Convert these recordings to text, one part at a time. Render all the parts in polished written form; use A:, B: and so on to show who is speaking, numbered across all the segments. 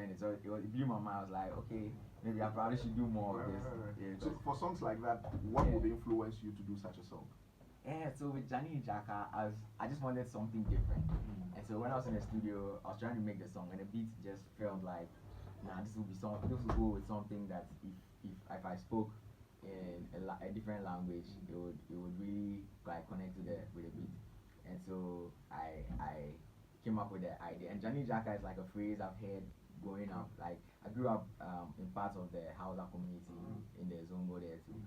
A: enjoying it. So it blew my mind. I was like, okay, maybe I probably should do more of this. Yeah,
B: So for songs like that, what would influence you to do such a song?
A: Yeah, so with Johnny Jaka, I just wanted something different. And so when I was in the studio, I was trying to make the song, and the beat just felt like, nah, this will be something. This will go with something that if I spoke in a different language, it would really like connect with the beat. And so I came up with the idea. And Johnny Jaka is like a phrase I've heard growing up. Like I grew up in parts of the Hausa community in the Zongo there too,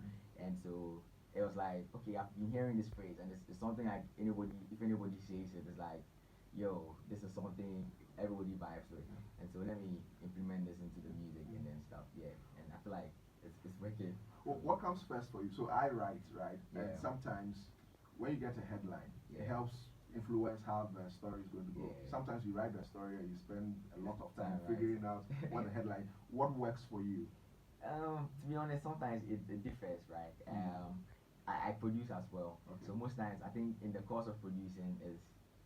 A: and so it was like, okay, I've been hearing this phrase, and it's something like if anybody says it, it's like, yo, this is something everybody vibes with, and so let me implement this into the music and then stuff, yeah, and I feel like it's wicked.
B: Well, what comes first for you? So I write, right?
A: Yeah.
B: And sometimes when you get a headline,
A: Yeah.
B: it helps influence how the story is going to go.
A: Yeah.
B: Sometimes you write the story and you spend a lot of time
A: Right.
B: figuring out what the headline, what works for you.
A: To be honest, sometimes it differs, right? I produce as well,
B: Okay.
A: so most times I think in the course of producing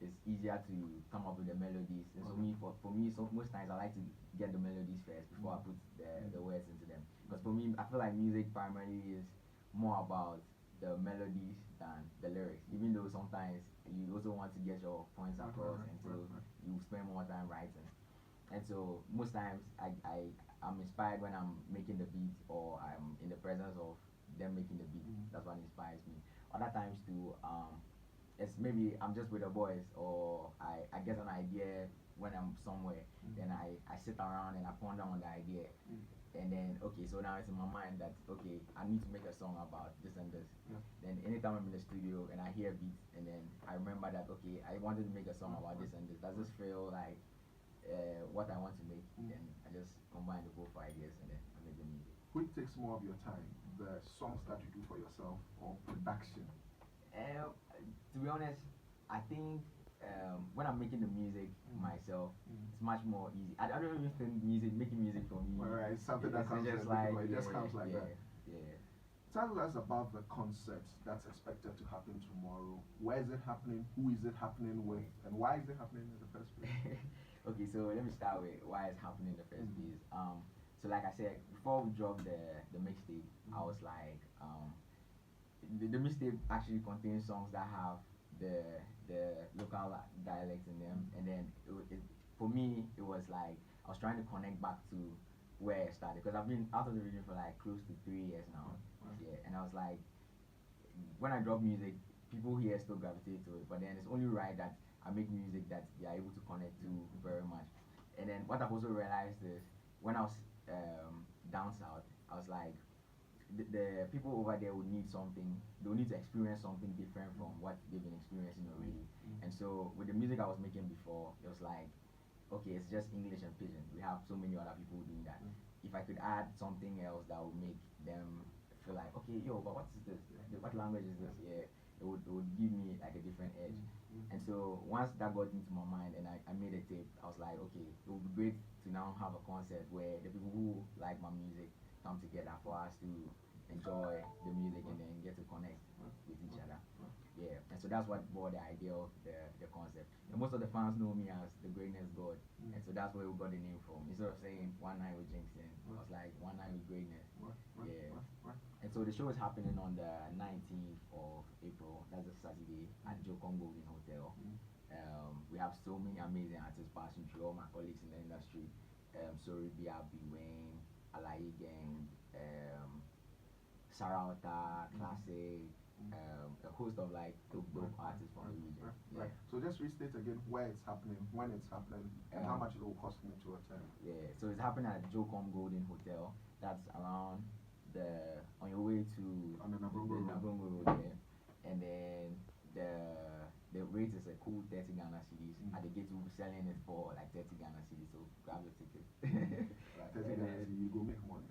A: it's easier to come up with the melodies. And so for me, so most times I like to get the melodies first before I put the words into them. Because for me, I feel like music primarily is more about the melodies than the lyrics. Even though sometimes you also want to get your points across, and so you spend more time writing. And so most times I'm inspired when I'm making the beat or I'm in the presence of them making the beat. That's what inspires me. Other times too, it's maybe I'm just with the boys, or I get an idea when I'm somewhere. Then I sit around and I ponder on the idea. And then okay, so now it's in my mind that okay, I need to make a song about this and this. Then anytime I'm in the studio and I hear beats, and then I remember that okay, I wanted to make a song about this and this. Does this feel like what I want to make? Then I just combine the both ideas and then I make the music.
B: Which takes more of your time, the songs that you do for yourself or production?
A: Um, to be honest, I think when I'm making the music myself, it's much more easy. I don't even think making music for me.
B: Alright, it's something that
A: it's
B: comes
A: just
B: like,
A: like
B: it just comes like
A: yeah,
B: that.
A: yeah.
B: Tell us about the concert that's expected to happen tomorrow. Where is it happening? Who is it happening with? And why is it happening in the first place?
A: Okay, so let me start with why it's happening in the first place. So like I said, before we dropped the mixtape, I was like, the mixtape actually contains songs that have the local dialects in them, and then for me it was like I was trying to connect back to where I started, because I've been out of the region for like close to 3 years now. Yeah, and I was like, when I drop music, people here still gravitate to it, but then it's only right that I make music that they are able to connect to very much. And then what I've also realized is when I was down south, I was like, the people over there would need something. They would need to experience something different from what they've been experiencing already. And so with the music I was making before, it was like, okay, it's just English and Pidgin. We have so many other people doing that. If I could add something else that would make them feel like, okay, yo, but what is this? What language is this? Yeah, it would give me like a different edge. And so once that got into my mind and I made a tape, I was like, okay, it would be great to now have a concert where the people who like my music come together for us to enjoy the music and then get to connect with each other. Yeah, and so that's what brought the idea of the concept. And most of the fans know me as the Greatness God, and so that's where we got the name from. Instead of saying one night with Jinxon, I was like one night with Greatness. Yeah, and so the show is happening on the 19th of April. That's a Saturday at Jocom Golden Hotel. We have so many amazing artists passing through, all my colleagues in the industry. Sorry, B.R.B. Wayne, Alaye Gang, Sarauta, Classic, a host of like dope artists from the region.
B: Right. So just restate again where it's happening, when it's happening, and how much it will cost me to attend.
A: Yeah, so it's happening at Jocom Golden Hotel. That's around on your way to
B: On the
A: Nabrongo Road, yeah. And then the rate is a cool 30 Ghana cedis. At the gate we'll be selling it for like 30 Ghana cedis, so grab your ticket.
B: Like 30 Ghana cedis, you go make money.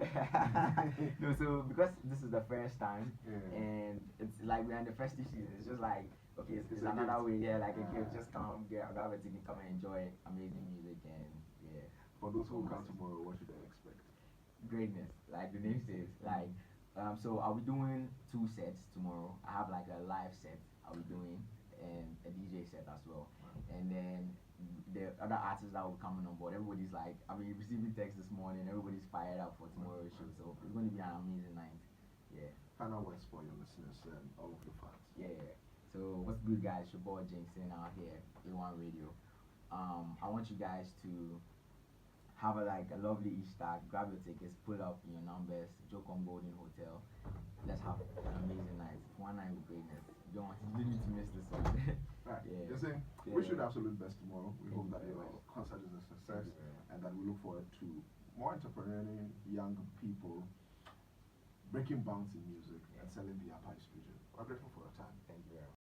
A: No, so because this is the first time,
B: Yeah.
A: and it's like we're in the festive season, it's just like okay, it's
B: It's a
A: another
B: gift.
A: way, yeah, like a gift. Just come, grab a ticket, come and enjoy amazing music, and yeah.
B: For those who come tomorrow, what should they expect?
A: Greatness, like the name says. Like, so I'll be doing 2 sets tomorrow. I have like a live set I'll be doing and a DJ set as well. And then the other artists that will be coming on board. Everybody's like, I mean, receiving text this morning. Everybody's fired up for tomorrow's show. So it's going to be an amazing night. Yeah.
B: Final words for your listeners and all of the fans.
A: Yeah. So what's good, guys? Your boy Jinxon out here, A1 Radio. I want you guys to have a lovely Easter. Grab your tickets, pull up your numbers, joke on Golden Hotel. Let's have an amazing night. One night with greatness. You don't need to miss this one.
B: Right.
A: Yeah.
B: Listen,
A: Yeah.
B: wish you the absolute best tomorrow. We
A: Thank
B: hope
A: you
B: that
A: very
B: your
A: much.
B: concert is a success
A: Thank you very much.
B: and that we look forward to more entrepreneurial young people breaking bounds in music and
A: Yeah.
B: selling the Upper East region. We're grateful for your time.
A: Thank you very much.